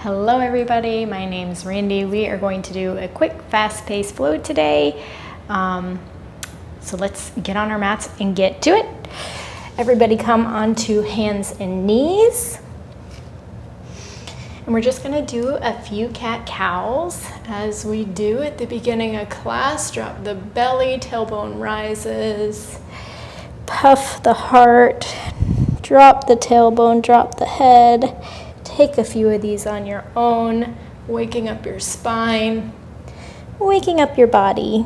Hello everybody, my name's Randy. We are going to do a quick fast-paced flow today. So let's get on our mats and get to it. Everybody come onto hands and knees. And we're just gonna do a few cat-cows as we do at the beginning of class. Drop the belly, tailbone rises. Puff the heart, drop the tailbone, drop the head. Take a few of these on your own, waking up your spine, waking up your body.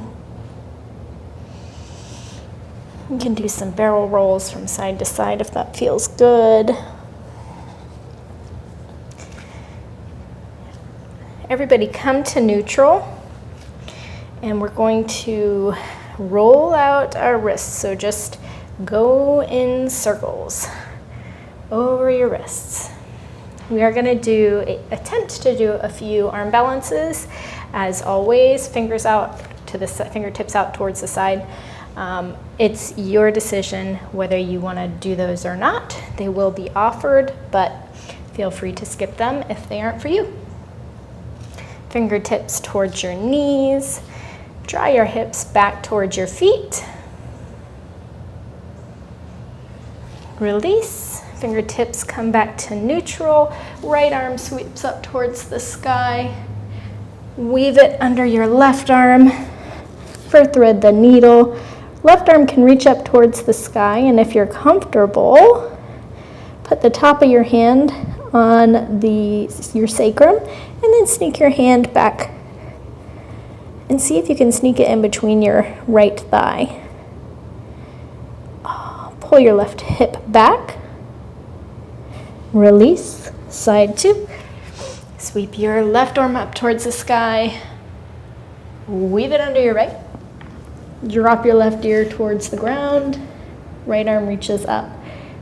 You can do some barrel rolls from side to side if that feels good. Everybody come to neutral, and we're going to roll out our wrists. So just go in circles over your wrists. We are going to attempt to do a few arm balances. As always, fingers out to the fingertips out towards the side. It's your decision whether you want to do those or not. They will be offered, but feel free to skip them if they aren't for you. Fingertips towards your knees. Draw your hips back towards your feet. Release. Fingertips come back to neutral. Right arm sweeps up towards the sky. Weave it under your left arm for thread the needle. Left arm can reach up towards the sky, and if you're comfortable, put the top of your hand on your sacrum, and then sneak your hand back and see if you can sneak it in between your right thigh. Pull your left hip back. Release, side two. Sweep your left arm up towards the sky. Weave it under your right. Drop your left ear towards the ground. Right arm reaches up.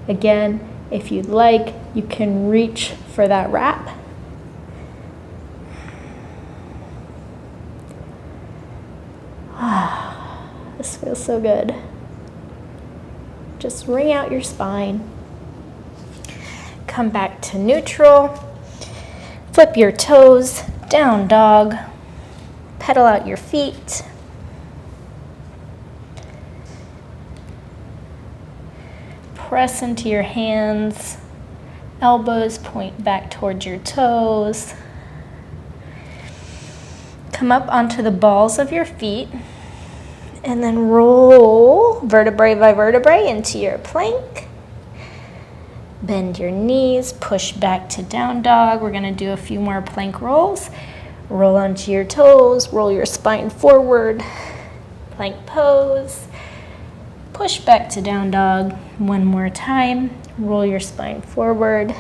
Again, if you'd like, you can reach for that wrap. This feels so good. Just wring out your spine. Come back to neutral. Flip your toes, down dog. Pedal out your feet. Press into your hands. Elbows point back towards your toes. Come up onto the balls of your feet and then roll vertebrae by vertebrae into your plank. Bend your knees, push back to down dog. We're gonna do a few more plank rolls. Roll onto your toes, roll your spine forward. Plank pose. Push back to down dog. One more time. Roll your spine forward.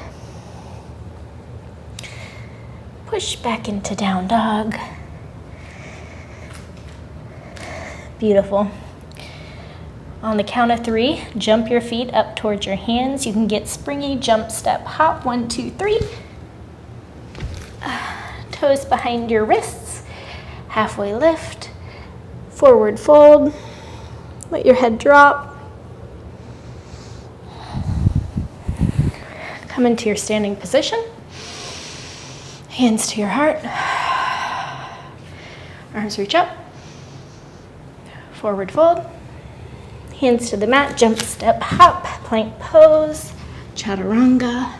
Push back into down dog. Beautiful. On the count of 3, jump your feet up towards your hands. You can get springy, jump, step, hop. 1, 2, 3. Toes behind your wrists. Halfway lift. Forward fold. Let your head drop. Come into your standing position. Hands to your heart. Arms reach up. Forward fold. Hands to the mat, jump, step, hop, plank pose, chaturanga,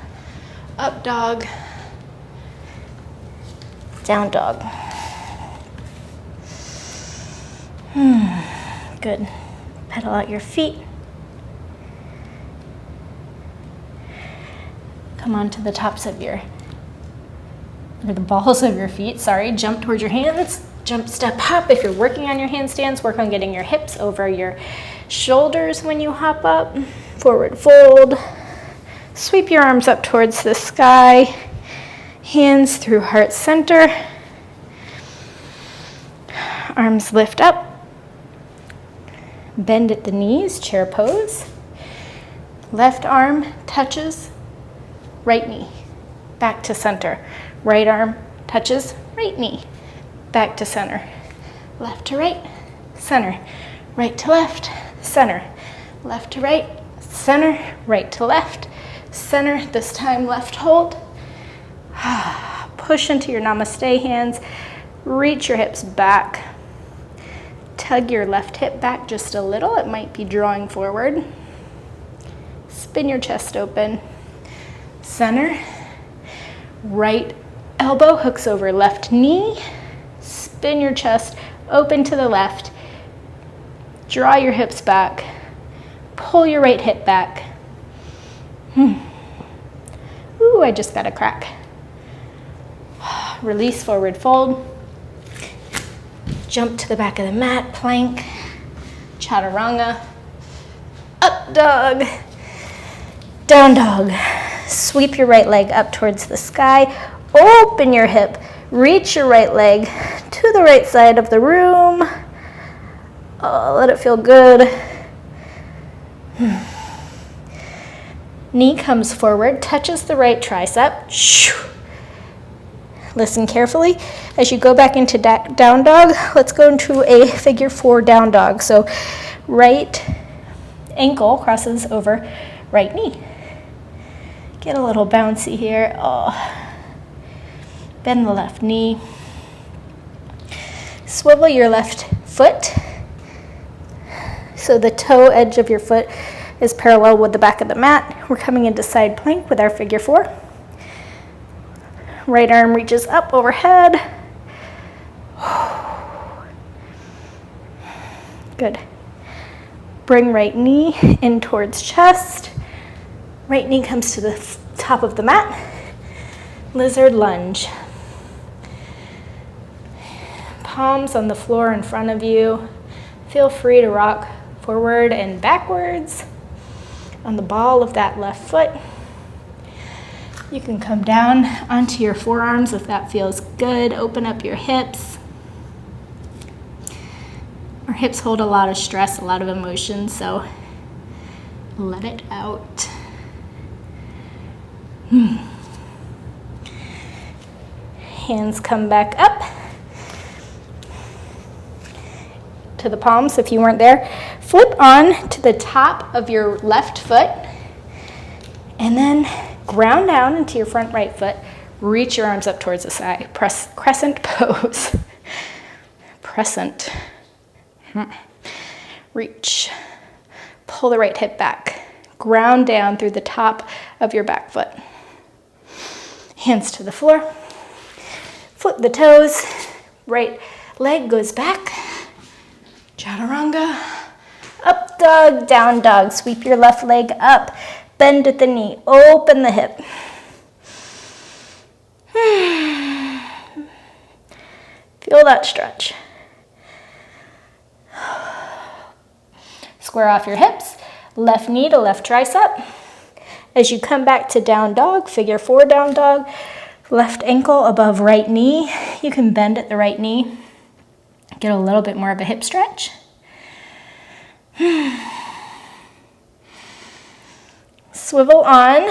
up dog, down dog. Good. Pedal out your feet. Come onto the tops of the balls of your feet, jump towards your hands, jump, step, hop. If you're working on your handstands, work on getting your hips over your shoulders when you hop up. Forward fold. Sweep your arms up towards the sky. Hands through heart center. Arms lift up. Bend at the knees, chair pose. Left arm touches right knee. Back to center. Right arm touches right knee. Back to center. Left to right, center. Right to left, center. Left to right, center. Right to left, center. This time left hold. push into your namaste hands, reach your hips back. Tug your left hip back just a little. It might be drawing forward. Spin your chest open. Center. Right elbow hooks over left knee. Spin your chest open to the left. Draw your hips back. Pull your right hip back. Ooh, I just got a crack. Release, forward fold. Jump to the back of the mat, plank, chaturanga, up dog, down dog. Sweep your right leg up towards the sky, open your hip, reach your right leg to the right side of the room. Oh, let it feel good. Knee comes forward, touches the right tricep. Listen carefully. As you go back into down dog, let's go into a figure 4 down dog. So right ankle crosses over right knee. Get a little bouncy here. Oh. Bend the left knee. Swivel your left foot so the toe edge of your foot is parallel with the back of the mat. We're coming into side plank with our figure 4. Right arm reaches up overhead. Good. Bring right knee in towards chest. Right knee comes to the top of the mat. Lizard lunge. Palms on the floor in front of you. Feel free to rock forward and backwards on the ball of that left foot. You can come down onto your forearms if that feels good. Open up your hips. Our hips hold a lot of stress, a lot of emotion, so let it out. Hands come back up to the palms if you weren't there. Flip on to the top of your left foot and then ground down into your front right foot. Reach your arms up towards the sky. Press crescent pose. Crescent. Reach. Pull the right hip back. Ground down through the top of your back foot. Hands to the floor. Flip the toes. Right leg goes back. Chaturanga. Up dog, down dog. Sweep your left leg up. Bend at the knee, open the hip. Feel that stretch. Square off your hips, left knee to left tricep. As you come back to down dog, figure 4 down dog, left ankle above right knee. You can bend at the right knee. Get a little bit more of a hip stretch. Swivel on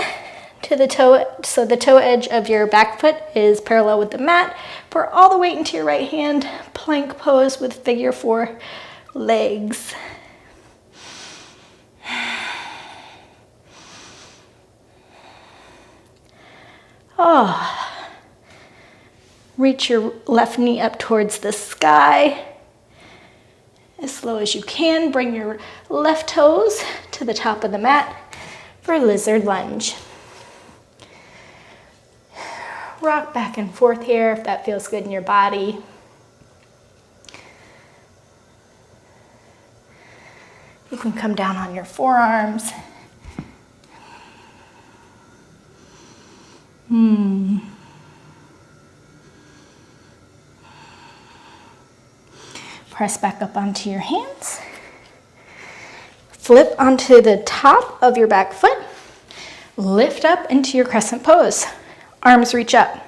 to the toe, so the toe edge of your back foot is parallel with the mat. Pour all the weight into your right hand. Plank pose with figure 4 legs. Oh. Reach your left knee up towards the sky. As slow as you can, bring your left toes to the top of the mat for lizard lunge. Rock back and forth here if that feels good in your body. You can come down on your forearms. Press back up onto your hands. Flip onto the top of your back foot. Lift up into your crescent pose. Arms reach up.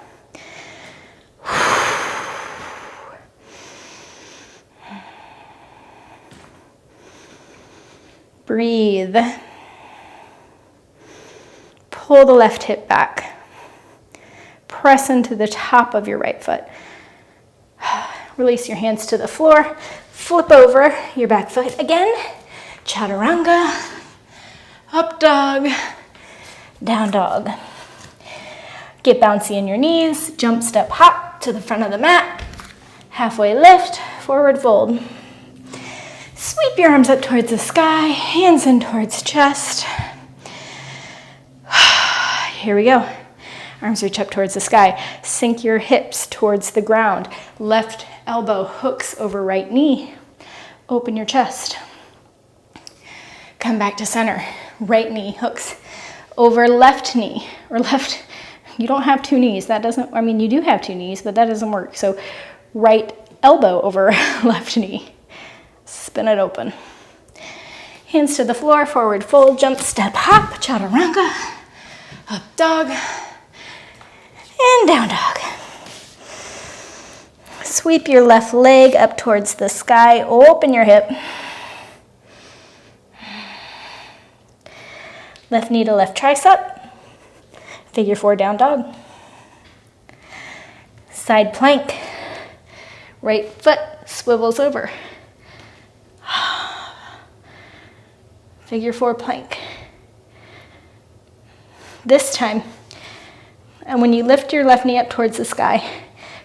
Breathe. Pull the left hip back. Press into the top of your right foot. Release your hands to the floor. Flip over your back foot again. Chaturanga. Up dog. Down dog. Get bouncy in your knees, jump, step, hop to the front of the mat. Halfway lift, forward fold. Sweep your arms up towards the sky, hands in towards chest. Here we go. Arms reach up towards the sky. Sink your hips towards the ground. Left elbow hooks over right knee. Open your chest. Come back to center. Right knee hooks over left knee, or left. You don't have two knees. That doesn't, I mean, you do have two knees, but that doesn't work. So right elbow over left knee. Spin it open. Hands to the floor, forward fold, jump, step, hop, chaturanga. Up dog. And down dog. Sweep your left leg up towards the sky. Open your hip. Left knee to left tricep. Figure 4 down dog. Side plank. Right foot swivels over. Figure 4 plank. This time, and when you lift your left knee up towards the sky,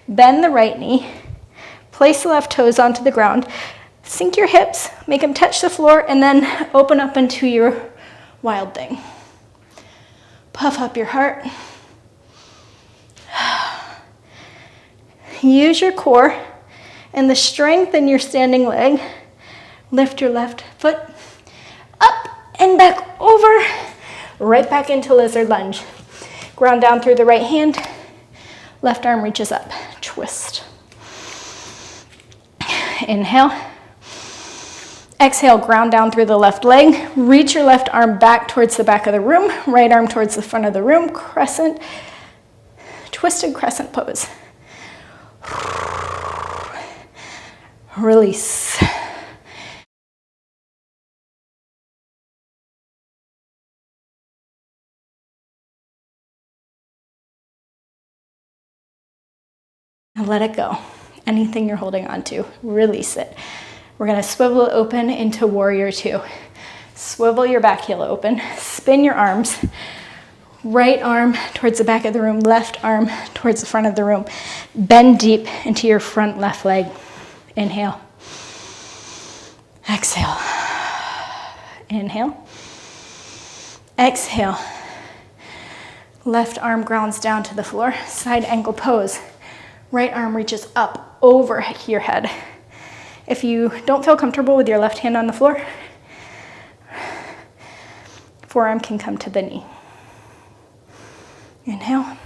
bend the right knee, place the left toes onto the ground, sink your hips, make them touch the floor, and then open up into your wild thing. Puff up your heart. Use your core and the strength in your standing leg. Lift your left foot up and back over, right back into lizard lunge. Ground down through the right hand. Left arm reaches up. Twist. Inhale. Exhale, ground down through the left leg. Reach your left arm back towards the back of the room. Right arm towards the front of the room. Crescent. Twisted crescent pose. Release. Now let it go. Anything you're holding on to, release it. We're gonna swivel it open into warrior 2. Swivel your back heel open, spin your arms. Right arm towards the back of the room, left arm towards the front of the room. Bend deep into your front left leg. Inhale. Exhale. Inhale. Exhale. Left arm grounds down to the floor. Side ankle pose. Right arm reaches up over your head. If you don't feel comfortable with your left hand on the floor, forearm can come to the knee. Inhale.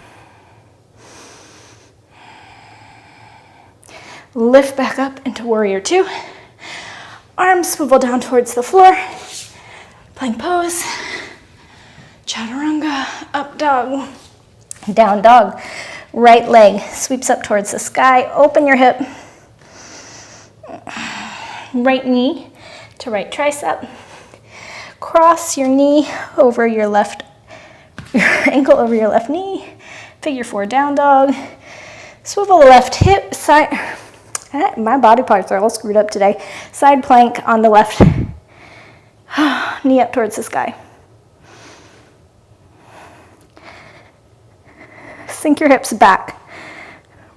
Lift back up into warrior 2. Arms swivel down towards the floor. Plank pose. Chaturanga. Up dog. Down dog. Right leg sweeps up towards the sky. Open your hip. Right knee to right tricep. Cross your knee over your left, your ankle over your left knee. Figure 4 down dog. Swivel the left hip side. My body parts are all screwed up today. Side plank on the left. Knee up towards the sky. Sink your hips back.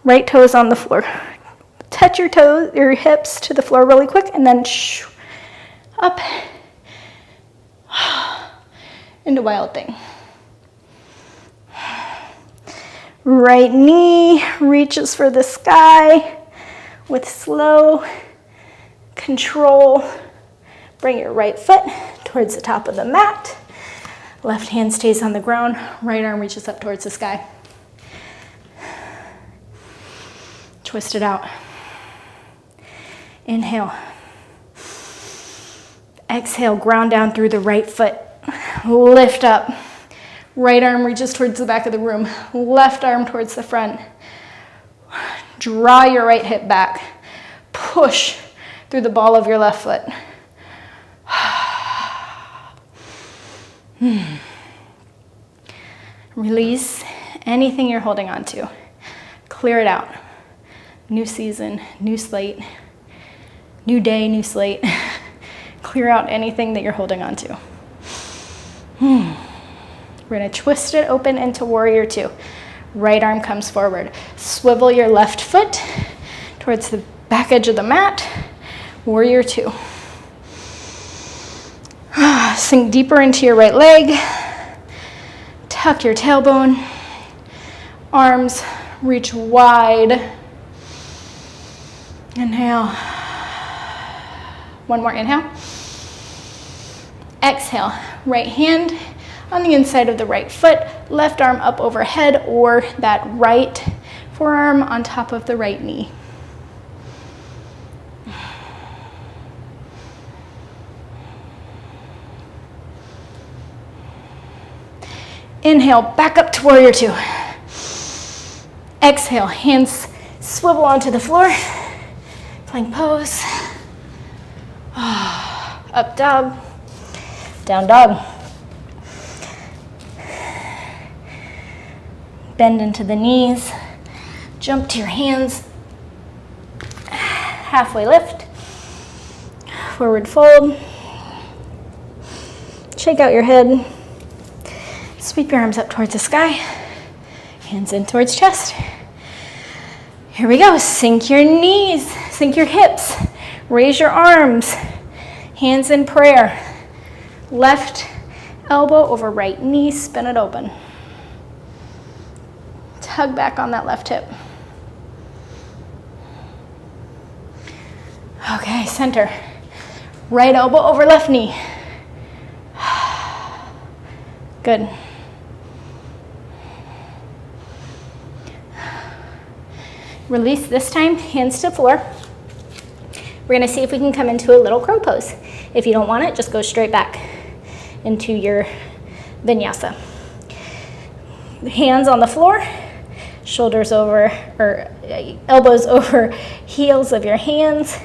Right toes on the floor. Touch your toes, your hips to the floor really quick, and then up into wild thing. Right knee reaches for the sky with slow control. Bring your right foot towards the top of the mat. Left hand stays on the ground. Right arm reaches up towards the sky. Twist it out. Inhale. Exhale, ground down through the right foot. Lift up. Right arm reaches towards the back of the room. Left arm towards the front. Draw your right hip back. Push through the ball of your left foot. Release anything you're holding on to. Clear it out. New season, new slate. New day, new slate. Clear out anything that you're holding on to. We're gonna twist it open into warrior 2. Right arm comes forward. Swivel your left foot towards the back edge of the mat. Warrior two. Sink deeper into your right leg. Tuck your tailbone. Arms reach wide. Inhale. One more inhale. Exhale. Right hand on the inside of the right foot, left arm up overhead, or that right forearm on top of the right knee. Inhale, back up to warrior two. Exhale, hands swivel onto the floor. Plank pose. Up dog, down dog. Bend into the knees, jump to your hands, halfway lift, forward fold, shake out your head, sweep your arms up towards the sky, hands in towards chest. Here we go, sink your knees, sink your hips, raise your arms, hands in prayer, left elbow over right knee, spin it open. Tug back on that left hip. Okay, center. Right elbow over left knee. Good. Release this time, hands to floor. We're gonna see if we can come into a little crow pose. If you don't want it, just go straight back into your vinyasa. Hands on the floor. Shoulders over, or elbows over heels of your hands,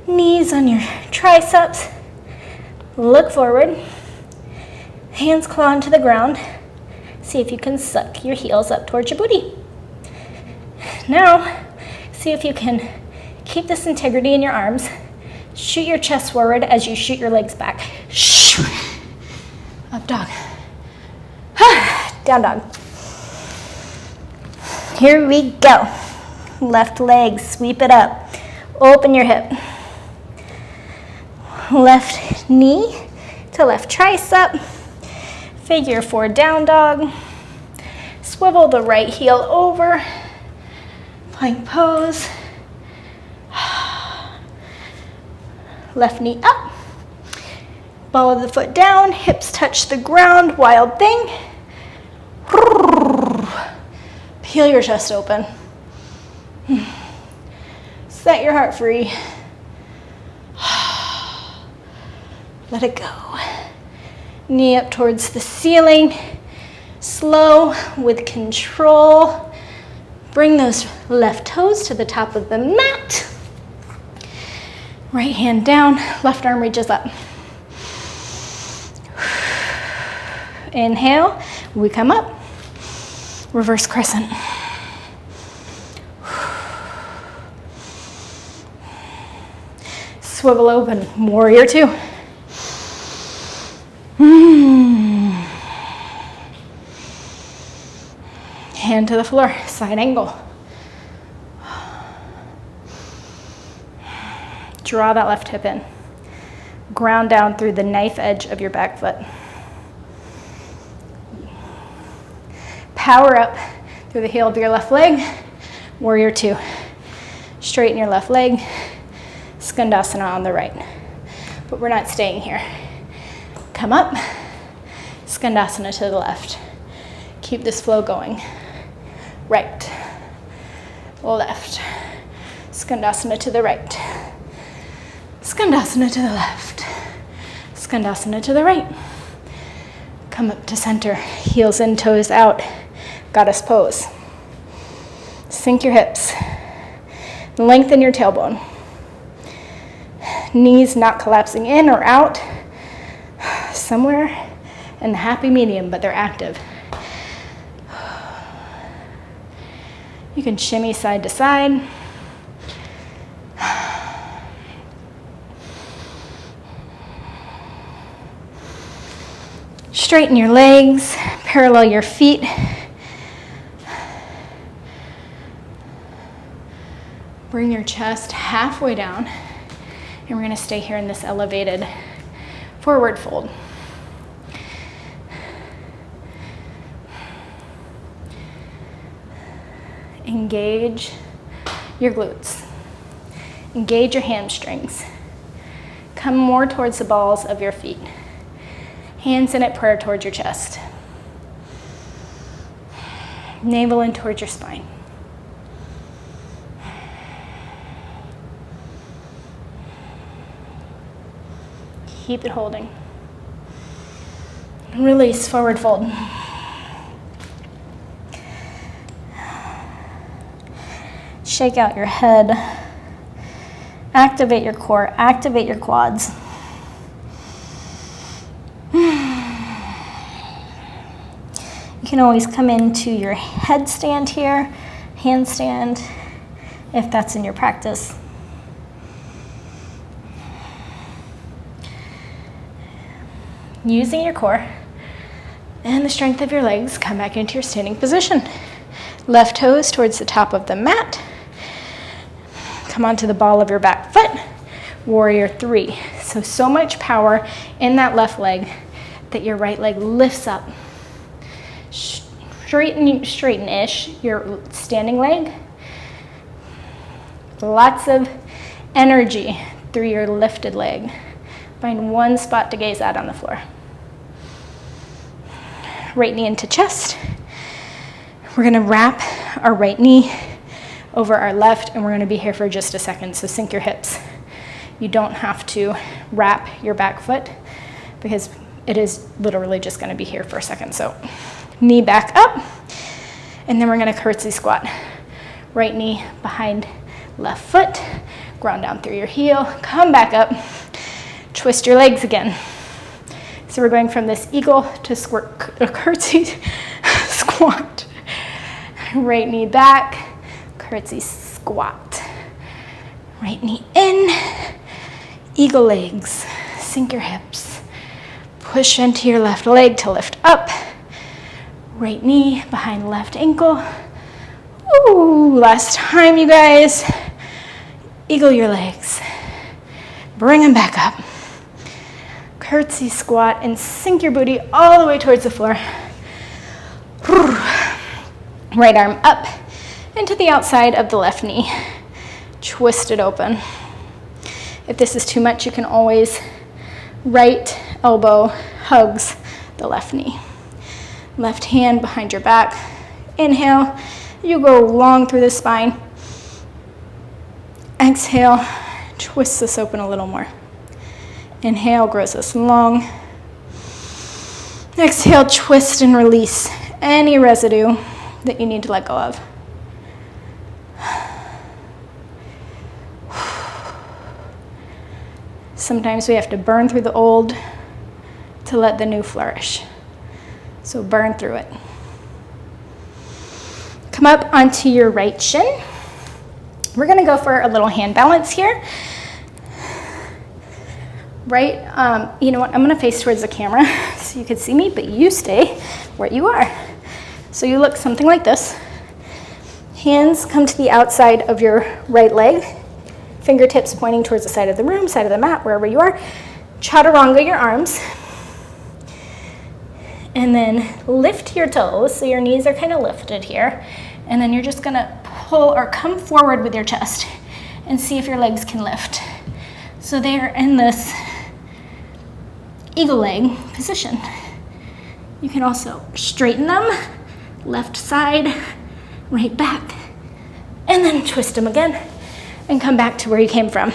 knees on your triceps. Look forward, hands claw into the ground. See if you can suck your heels up towards your booty. Now, see if you can keep this integrity in your arms. Shoot your chest forward as you shoot your legs back. Up dog. Down dog. Here we go. Left leg, sweep it up. Open your hip. Left knee to left tricep. Figure four down dog. Swivel the right heel over. Plank pose. Left knee up. Ball of the foot down. Hips touch the ground. Wild thing. Peel your chest open. Set your heart free. Let it go. Knee up towards the ceiling. Slow with control. Bring those left toes to the top of the mat. Right hand down, left arm reaches up. Inhale, we come up. Reverse crescent. Swivel open, warrior two. Hand to the floor, side angle. Draw that left hip in. Ground down through the knife edge of your back foot. Power up through the heel of your left leg. Warrior two. Straighten your left leg. Skandasana on the right. But we're not staying here. Come up. Skandasana to the left. Keep this flow going. Right. Left. Skandasana to the right. Skandasana to the left. Skandasana to the right. Come up to center. Heels in, toes out. Goddess pose. Sink your hips. Lengthen your tailbone. Knees not collapsing in or out. Somewhere in the happy medium, but they're active. You can shimmy side to side. Straighten your legs, parallel your feet. Bring your chest halfway down, and we're gonna stay here in this elevated forward fold. Engage your glutes. Engage your hamstrings. Come more towards the balls of your feet. Hands in at prayer towards your chest. Navel in towards your spine. Keep it holding. Release, forward fold. Shake out your head. Activate your core, activate your quads. You can always come into your headstand here, handstand, if that's in your practice. Using your core and the strength of your legs, come back into your standing position. Left toes towards the top of the mat. Come onto the ball of your back foot. Warrior 3. So much power in that left leg that your right leg lifts up. Straighten-ish your standing leg. Lots of energy through your lifted leg. Find one spot to gaze at on the floor. Right knee into chest. We're gonna wrap our right knee over our left, and we're gonna be here for just a second, so sink your hips. You don't have to wrap your back foot because it is literally just gonna be here for a second. So knee back up, and then we're gonna curtsy squat. Right knee behind left foot, ground down through your heel, come back up, twist your legs again. So we're going from this eagle to curtsy squat. Right knee back, curtsy squat. Right knee in, eagle legs, sink your hips. Push into your left leg to lift up. Right knee behind left ankle. Ooh, last time, you guys. Eagle your legs. Bring them back up. Curtsy squat and sink your booty all the way towards the floor. Right arm up into the outside of the left knee. Twist it open. If this is too much, you can always right elbow hugs the left knee. Left hand behind your back. Inhale, you go long through the spine. Exhale, twist this open a little more. Inhale, grows this long. Exhale, twist and release any residue that you need to let go of. Sometimes we have to burn through the old to let the new flourish. So burn through it. Come up onto your right shin. We're gonna go for a little hand balance here. Right, you know what, I'm gonna face towards the camera so you can see me, but you stay where you are. So you look something like this. Hands come to the outside of your right leg. Fingertips pointing towards the side of the room, side of the mat, wherever you are. Chaturanga your arms. And then lift your toes, so your knees are kind of lifted here. And then you're just gonna pull or come forward with your chest and see if your legs can lift. So they are in this eagle leg position. You can also straighten them, left side, right back, and then twist them again and come back to where you came from,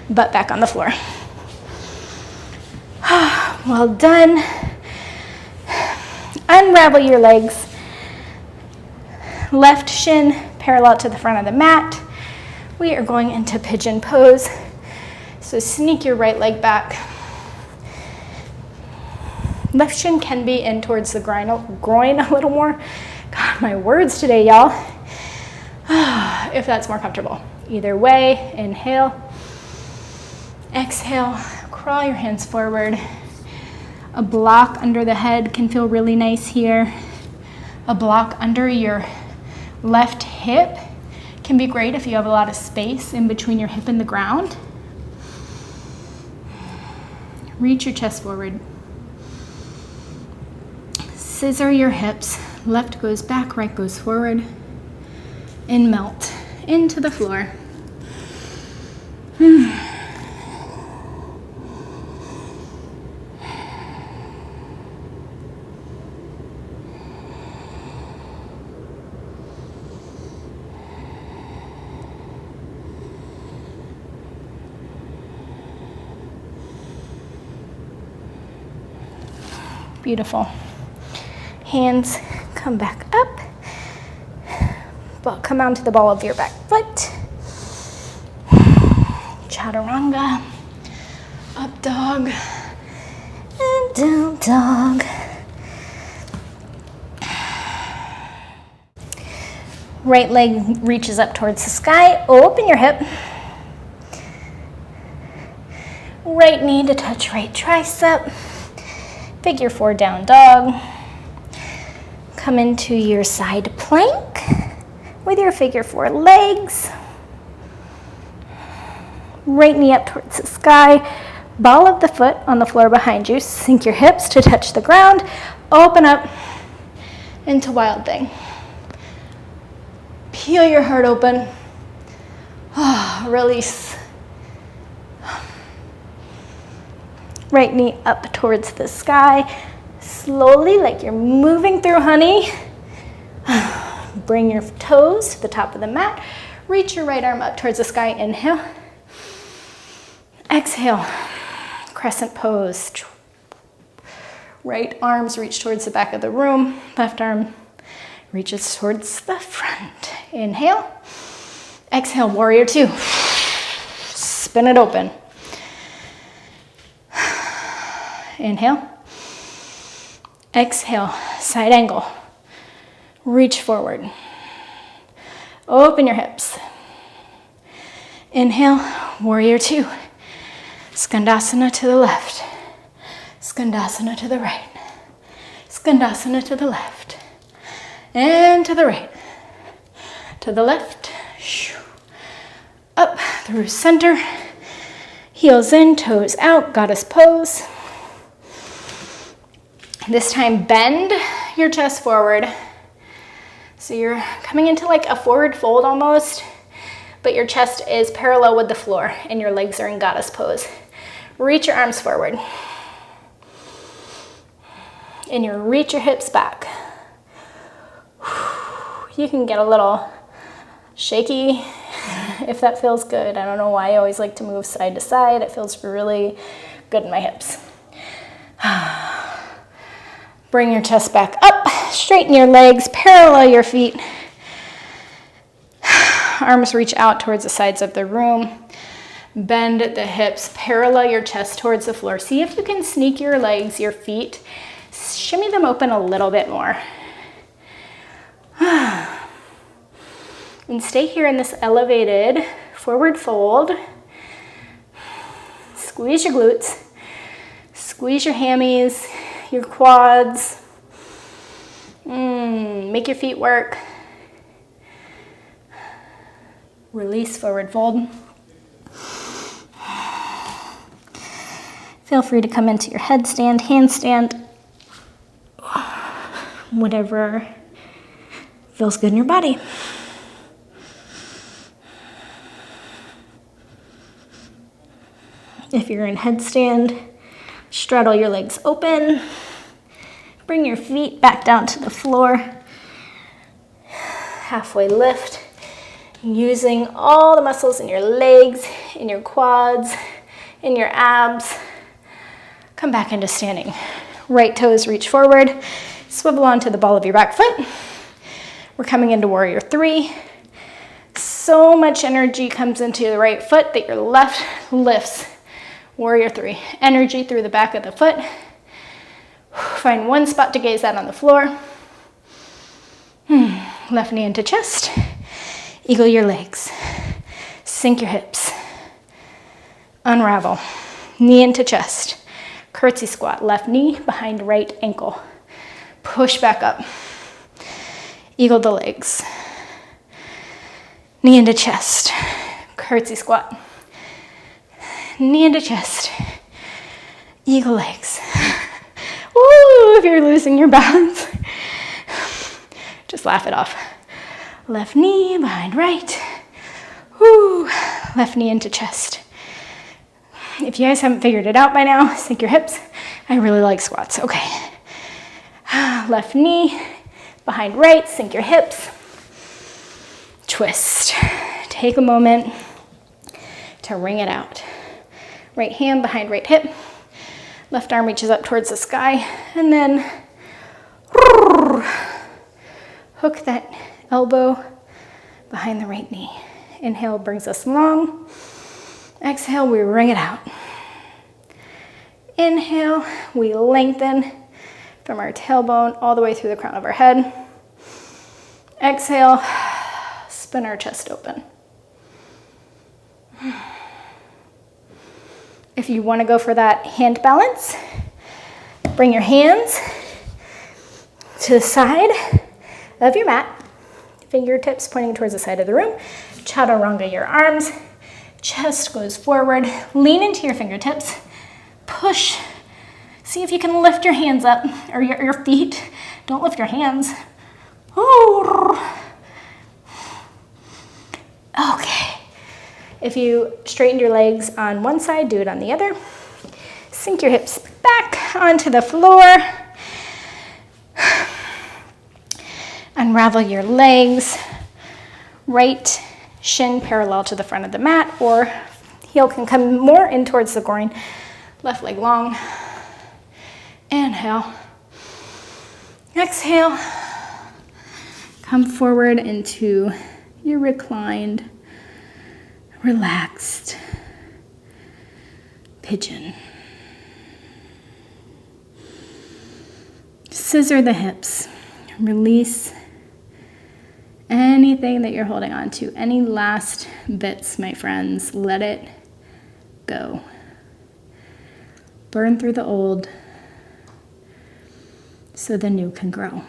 butt back on the floor. Well done. Unravel your legs. Left shin parallel to the front of the mat. We are going into pigeon pose. So sneak your right leg back. Left shin can be in towards the groin a little more. God, my words today, y'all. If that's more comfortable. Either way, inhale. Exhale, crawl your hands forward. A block under the head can feel really nice here. A block under your left hip can be great if you have a lot of space in between your hip and the ground. Reach your chest forward. Scissor your hips. Left goes back, right goes forward. And melt into the floor. Beautiful. Hands come back up. Come onto the ball of your back foot. Chaturanga. Up dog. And down dog. Right leg reaches up towards the sky. Open your hip. Right knee to touch right tricep. Figure 4 down dog. Come into your side plank with your figure 4 legs. Right knee up towards the sky. Ball of the foot on the floor behind you. Sink your hips to touch the ground. Open up into wild thing. Peel your heart open. Release. Right knee up towards the sky. Slowly, like you're moving through honey. Bring your toes to the top of the mat. Reach your right arm up towards the sky. Inhale. Exhale. Crescent pose. Right arms reach towards the back of the room. Left arm reaches towards the front. Inhale. Exhale, warrior 2. Spin it open. Inhale. Exhale, side angle. Reach forward. Open your hips. Inhale, warrior 2. Skandasana to the left. Skandasana to the right. Skandasana to the left. And to the right. To the left. Up through center. Heels in, toes out, goddess pose. This time bend your chest forward. So you're coming into like a forward fold almost, but your chest is parallel with the floor and your legs are in goddess pose. Reach your arms forward. And you reach your hips back. You can get a little shaky if that feels good. I don't know why I always like to move side to side. It feels really good in my hips. Bring your chest back up, straighten your legs, parallel your feet. Arms reach out towards the sides of the room. Bend the hips, parallel your chest towards the floor. See if you can sneak your legs, your feet, shimmy them open a little bit more. And stay here in this elevated forward fold. Squeeze your glutes, squeeze your hammies, your quads. Make your feet work. Release, forward fold. Feel free to come into your headstand, handstand, whatever feels good in your body. If you're in headstand, straddle your legs open. Bring your feet back down to the floor. Halfway lift. Using all the muscles in your legs, in your quads, in your abs. Come back into standing. Right toes reach forward. Swivel onto the ball of your back foot. We're coming into warrior 3. So much energy comes into the right foot that your left lifts. Warrior 3. Energy through the back of the foot. Find one spot to gaze at on the floor. Left knee into chest. Eagle your legs. Sink your hips. Unravel. Knee into chest. Curtsy squat. Left knee behind right ankle. Push back up. Eagle the legs. Knee into chest. Curtsy squat. Knee into chest. Eagle legs. Woo, if you're losing your balance, just laugh it off. Left knee behind right. Woo, left knee into chest. If you guys haven't figured it out by now, sink your hips. I really like squats. Okay. Left knee behind right, sink your hips. Twist. Take a moment to wring it out. Right hand behind right hip. Left arm reaches up towards the sky, and then hook that elbow behind the right knee. Inhale brings us long. Exhale, we wring it out. Inhale, we lengthen from our tailbone all the way through the crown of our head. Exhale, spin our chest open. If you want to go for that hand balance, bring your hands to the side of your mat, fingertips pointing towards the side of the room. Chaturanga your arms, chest goes forward, lean into your fingertips, push. See if you can lift your hands up, or your feet. Don't lift your hands. Okay. If you straightened your legs on one side, do it on the other. Sink your hips back onto the floor. Unravel your legs. Right shin parallel to the front of the mat, or heel can come more in towards the groin. Left leg long. Inhale. Exhale. Come forward into your reclined, relaxed pigeon. Scissor the hips. Release anything that you're holding on to. Any last bits, my friends, let it go. Burn through the old so the new can grow.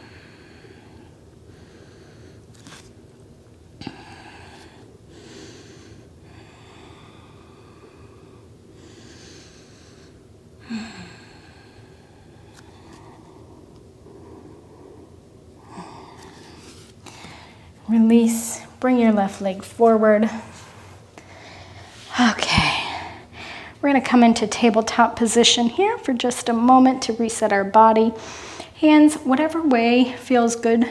Release, bring your left leg forward. Okay, we're gonna come into tabletop position here for just a moment to reset our body. Hands, whatever way feels good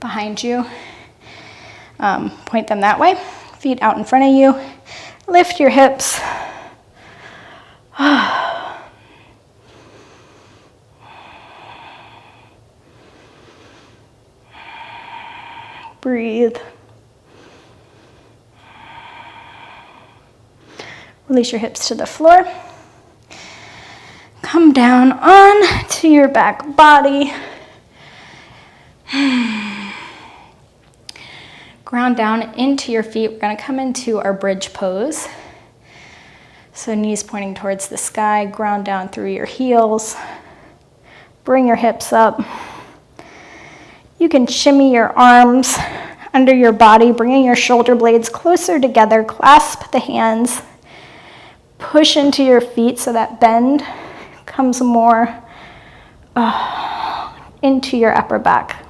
behind you. Point them that way. Feet out in front of you. Lift your hips. Breathe. Release your hips to the floor. Come down on to your back body. Ground down into your feet. We're going to come into our bridge pose. So knees pointing towards the sky. Ground down through your heels. Bring your hips up. You can shimmy your arms under your body, bringing your shoulder blades closer together. Clasp the hands. Push into your feet so that bend comes more into your upper back.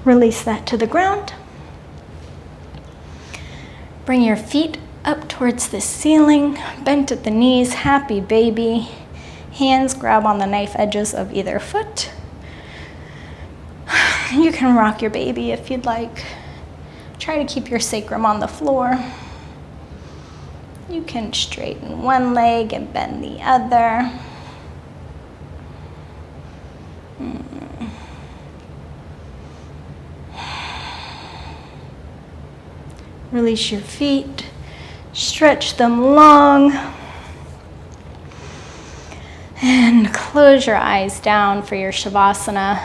Release that to the ground. Bring your feet up towards the ceiling, bent at the knees, happy baby. Hands grab on the knife edges of either foot. You can rock your baby if you'd like. Try to keep your sacrum on the floor. You can straighten one leg and bend the other. Release your feet. Stretch them long. And close your eyes down for your Savasana.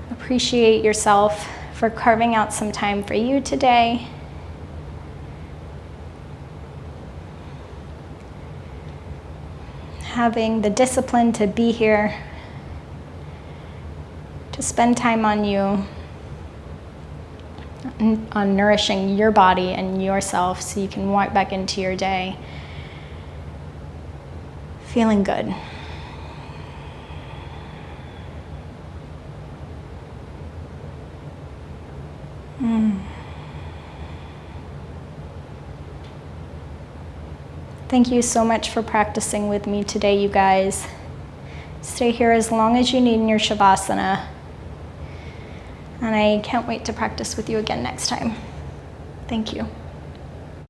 Appreciate yourself for carving out some time for you today. having the discipline to be here, to spend time on you, on nourishing your body and yourself so you can walk back into your day feeling good. Thank you so much for practicing with me today, you guys. Stay here as long as you need in your Savasana. And I can't wait to practice with you again next time. Thank you.